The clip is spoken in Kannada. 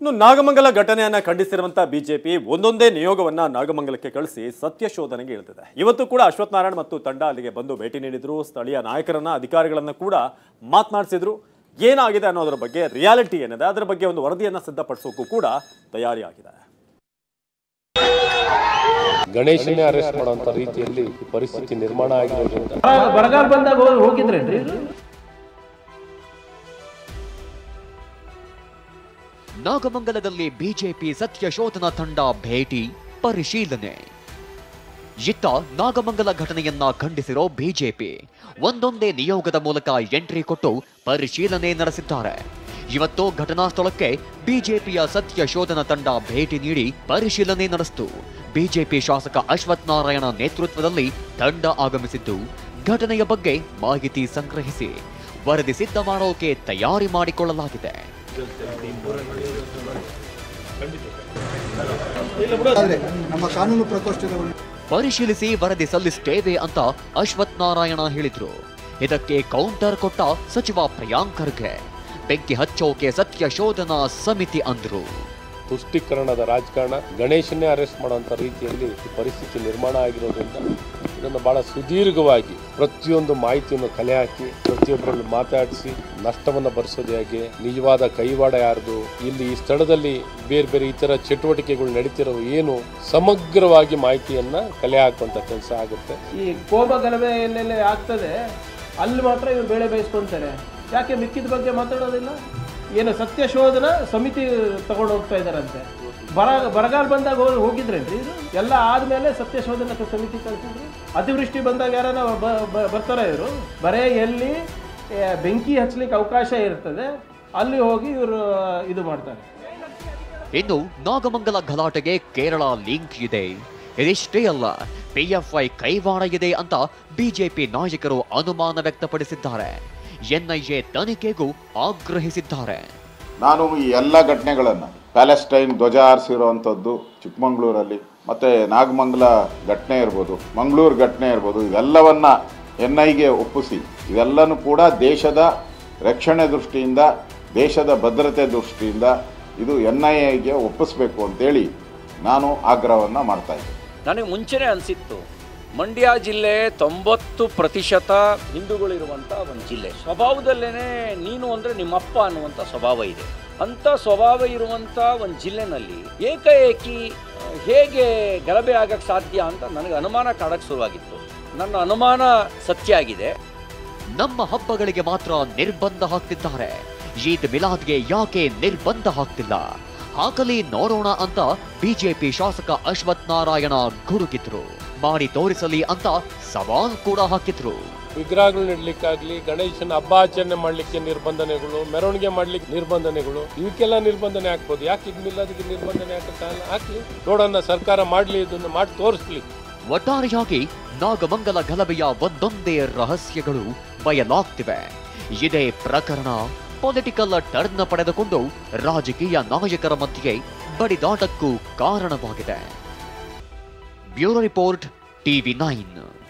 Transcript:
ಇನ್ನು ನಾಗಮಂಗಲ ಘಟನೆಯನ್ನ ಖಂಡಿಸಿರುವಂತಹ ಬಿಜೆಪಿ ಒಂದೊಂದೇ ನಿಯೋಗವನ್ನ ನಾಗಮಂಗಲಕ್ಕೆ ಕಳಿಸಿ ಸತ್ಯ ಶೋಧನೆಗೆ ಇಳಿದಿದೆ. ಇವತ್ತು ಕೂಡ ಅಶ್ವಥ್ ನಾರಾಯಣ್ ಮತ್ತು ತಂಡ ಅಲ್ಲಿಗೆ ಬಂದು ಭೇಟಿ ನೀಡಿದ್ರು. ಸ್ಥಳೀಯ ನಾಯಕರನ್ನ ಅಧಿಕಾರಿಗಳನ್ನ ಕೂಡ ಮಾತನಾಡಿಸಿದ್ರು. ಏನಾಗಿದೆ ಅನ್ನೋದರ ಬಗ್ಗೆ, ರಿಯಾಲಿಟಿ ಏನಿದೆ ಅದರ ಬಗ್ಗೆ ಒಂದು ವರದಿಯನ್ನ ಸಿದ್ಧಪಡಿಸೋಕ್ಕೂ ಕೂಡ ತಯಾರಿಯಾಗಿದೆ. ಗಣೇಶನೇ ಅರೆಸ್ಟ್ ಮಾಡುವಂತ ರೀತಿಯಲ್ಲಿ ಪರಿಸ್ಥಿತಿ ನಿರ್ಮಾಣ ಆಗಿರೋದ್ರಿಂದ ಬರಗಾಲ ಬಂದಾಗ ಹೋಗಿದ್ರೇನ್ರಿ? ನಾಗಮಂಗಲದಲ್ಲಿ ಬಿಜೆಪಿ ಸತ್ಯ ಶೋಧನಾ ತಂಡ ಭೇಟಿ ಪರಿಶೀಲನೆ. ಇತ್ತ ನಾಗಮಂಗಲ ಘಟನೆಯನ್ನ ಖಂಡಿಸಿರೋ ಬಿಜೆಪಿ ಒಂದೊಂದೇ ನಿಯೋಗದ ಮೂಲಕ ಎಂಟ್ರಿ ಕೊಟ್ಟು ಪರಿಶೀಲನೆ ನಡೆಸಿದ್ದಾರೆ. ಇವತ್ತು ಘಟನಾ ಸ್ಥಳಕ್ಕೆ ಬಿಜೆಪಿಯ ಸತ್ಯ ಶೋಧನಾ ತಂಡ ಭೇಟಿ ನೀಡಿ ಪರಿಶೀಲನೆ ನಡೆಸಿತು. ಬಿಜೆಪಿ ಶಾಸಕ ಅಶ್ವಥ್ ನಾರಾಯಣ ನೇತೃತ್ವದಲ್ಲಿ ತಂಡ ಆಗಮಿಸಿದ್ದು ಘಟನೆಯ ಬಗ್ಗೆ ಮಾಹಿತಿ ಸಂಗ್ರಹಿಸಿ ವರದಿ ಸಿದ್ಧ ಮಾಡೋಕೆ ತಯಾರಿ ಮಾಡಿಕೊಳ್ಳಲಾಗಿದೆ. ಪರಿಶೀಲಿಸಿ ವರದಿ ಸಲ್ಲಿಸುತ್ತೇವೆ ಅಂತ ಅಶ್ವಥ್ ನಾರಾಯಣ ಹೇಳಿದ್ರು. ಇದಕ್ಕೆ ಕೌಂಟರ್ ಕೊಟ್ಟ ಸಚಿವ ಪ್ರಿಯಾಂಕ್ ಖರ್ಗೆ ಬೆಂಕಿ ಹಚ್ಚೋಕೆ ಸತ್ಯ ಶೋಧನಾ ಸಮಿತಿ ಅಂದ್ರು. ತುಷ್ಟೀಕರಣದ ರಾಜಕಾರಣ, ಗಣೇಶನ್ನೇ ಅರೆಸ್ಟ್ ಮಾಡುವಂತ ರೀತಿಯಲ್ಲಿ ಪರಿಸ್ಥಿತಿ ನಿರ್ಮಾಣ ಆಗಿರೋದ್ರಿಂದ ಇದನ್ನು ಬಹಳ ಸುದೀರ್ಘವಾಗಿ ಪ್ರತಿಯೊಂದು ಮಾಹಿತಿಯನ್ನು ಕಲೆ ಹಾಕಿ ಪ್ರತಿಯೊಬ್ಬರನ್ನು ಮಾತಾಡಿಸಿ ನಷ್ಟವನ್ನು ಭರಿಸೋದು ಹೇಗೆ, ನಿಜವಾದ ಕೈವಾಡ ಯಾರ್ದು, ಇಲ್ಲಿ ಈ ಸ್ಥಳದಲ್ಲಿ ಬೇರೆ ಬೇರೆ ಇತರ ಚಟುವಟಿಕೆಗಳು ನಡೀತಿರೋ ಏನು, ಸಮಗ್ರವಾಗಿ ಮಾಹಿತಿಯನ್ನ ಕಲೆ ಹಾಕುವಂತ ಕೆಲಸ ಆಗುತ್ತೆ. ಈ ಕೋಪ ಗಲಭೆ ಎಲ್ಲೆಲ್ಲ ಆಗ್ತದೆ ಅಲ್ಲಿ ಮಾತ್ರ ಇವ್ರು ಬೇಳೆ ಬೇಯಿಸ್ಕೊಂತಾರೆ. ಯಾಕೆ ಮಿಕ್ಕಿದ ಬಗ್ಗೆ ಮಾತಾಡೋದಿಲ್ಲ? ಏನು ಸತ್ಯ ಶೋಧನಾ ಸಮಿತಿ ತಗೊಂಡು ಹೋಗ್ತಾ ಇದಾರಂತೆ. ಬರಗಾಲ ಬಂದಾಗ ಹೋಗಿದ್ರೇನ್ರಿ? ಇದು ಎಲ್ಲ ಆದ್ಮೇಲೆ ಸತ್ಯ ಶೋಧನಾ ಸಮಿತಿ ಕಳಿಸಿದ್ರು. ಅತಿವೃಷ್ಟಿ ಬಂದಾಗ ಯಾರನ್ನ ಬರ್ತಾರ ಇವರು? ಬರೇ ಎಲ್ಲಿ ಬೆಂಕಿ ಹಚ್ಚಲಿಕ್ಕೆ ಅವಕಾಶ ಇರ್ತದೆ ಅಲ್ಲಿ ಹೋಗಿ ಇವರು ಇದು ಮಾಡ್ತಾರೆ. ಇನ್ನು ನಾಗಮಂಗಲ ಗಲಾಟೆಗೆ ಕೇರಳ ಲಿಂಕ್ ಇದೆ. ಇದಿಷ್ಟೇ ಅಲ್ಲ, ಪಿಎಫ್ಐ ಕೈವಾಡ ಇದೆ ಅಂತ ಬಿಜೆಪಿ ನಾಯಕರು ಅನುಮಾನ ವ್ಯಕ್ತಪಡಿಸಿದ್ದಾರೆ. ಎನ್ಐಎ ತನಿಖೆಗೂ ಆಗ್ರಹಿಸಿದ್ದಾರೆ. ನಾನು ಈ ಎಲ್ಲ ಘಟನೆಗಳನ್ನು, ಪ್ಯಾಲೆಸ್ಟೈನ್ ಧ್ವಜ ಹಾರಿಸಿರುವಂಥದ್ದು ಚಿಕ್ಕಮಗಳೂರಲ್ಲಿ, ಮತ್ತು ನಾಗಮಂಗಲ ಘಟನೆ ಇರ್ಬೋದು, ಮಂಗಳೂರು ಘಟನೆ ಇರ್ಬೋದು, ಇವೆಲ್ಲವನ್ನು ಎನ್ಐಗೆ ಒಪ್ಪಿಸಿ ಇವೆಲ್ಲನೂ ಕೂಡ ದೇಶದ ರಕ್ಷಣೆ ದೃಷ್ಟಿಯಿಂದ, ದೇಶದ ಭದ್ರತೆ ದೃಷ್ಟಿಯಿಂದ ಇದು ಎನ್ಐಎಗೆ ಒಪ್ಪಿಸಬೇಕು ಅಂತೇಳಿ ನಾನು ಆಗ್ರಹವನ್ನು ಮಾಡ್ತಾಯಿದ್ದೆ. ನನಗೆ ಮುಂಚೆನೇ ಅನಿಸಿತ್ತು, ಮಂಡ್ಯ ಜಿಲ್ಲೆ 90% ಹಿಂದೂಗಳಿರುವಂಥ ಒಂದು ಜಿಲ್ಲೆ. ಸ್ವಭಾವದಲ್ಲೇ ನೀನು ಅಂದರೆ ನಿಮ್ಮಪ್ಪ ಅನ್ನುವಂಥ ಸ್ವಭಾವ ಇದೆ. ಅಂಥ ಸ್ವಭಾವ ಇರುವಂಥ ಒಂದು ಜಿಲ್ಲೆನಲ್ಲಿ ಏಕಾಏಕಿ ಹೇಗೆ ಗಲಭೆ ಆಗಕ್ಕೆ ಸಾಧ್ಯ ಅಂತ ನನಗೆ ಅನುಮಾನ ಕಾಡಕ್ಕೆ ಶುರುವಾಗಿತ್ತು. ನನ್ನ ಅನುಮಾನ ಸತ್ಯ ಆಗಿದೆ. ನಮ್ಮ ಹಬ್ಬಗಳಿಗೆ ಮಾತ್ರ ನಿರ್ಬಂಧ ಹಾಕ್ತಿದ್ದಾರೆ, ಈದ್ ಮಿಲಾದ್ಗೆ ಯಾಕೆ ನಿರ್ಬಂಧ ಹಾಕ್ತಿಲ್ಲ? ಹಾಕಲಿ ನೋಡೋಣ ಅಂತ ಬಿಜೆಪಿ ಶಾಸಕ ಅಶ್ವಥ್ ನಾರಾಯಣ ಗುಡುಗಿದ್ರು. ಮಾಡಿ ತೋರಿಸಲಿ ಅಂತ ಸವಾಲ್ ಕೂಡ ಹಾಕಿದ್ರು. ವಿಗ್ರಹಗಳು ನೆಡ್ಲಿಕ್ಕಾಗ್ಲಿ, ಗಣೇಶನ ಹಬ್ಬ ಆಚರಣೆ ಮಾಡ್ಲಿಕ್ಕೆ ನಿರ್ಬಂಧನೆಗಳು, ಮೆರವಣಿಗೆ ಮಾಡ್ಲಿಕ್ಕೆ ನಿರ್ಬಂಧನೆಗಳು, ಇವಕ್ಕೆಲ್ಲ ನಿರ್ಬಂಧನೆ ಹಾಕ್ಬೋದು. ಯಾಕೆ ಇದ್ಮಿಲ್ಲ ಅದಕ್ಕೆ ನಿರ್ಬಂಧನೆ ಹಾಕಲ್ಲ? ಹಾಕ್ಲಿ, ನೋಡೋಣ, ಸರ್ಕಾರ ಮಾಡ್ಲಿ, ಇದನ್ನು ಮಾಡಿ ತೋರಿಸ್ಲಿ. ಒಟ್ಟಾರೆಯಾಗಿ ನಾಗಮಂಗಲ ಗಲಭೆಯ ಒಂದೊಂದೇ ರಹಸ್ಯಗಳು ಬಯಲಾಗ್ತಿವೆ. ಇದೇ ಪ್ರಕರಣ ಪೊಲಿಟಿಕಲ್ ಟರ್ನ್ ಪಡೆದುಕೊಂಡು ರಾಜಕೀಯ ನಾಯಕರ ಮಧ್ಯೆ ಬಡಿದಾಟಕ್ಕೂ ಕಾರಣವಾಗಿದೆ. Bureau report, TV9.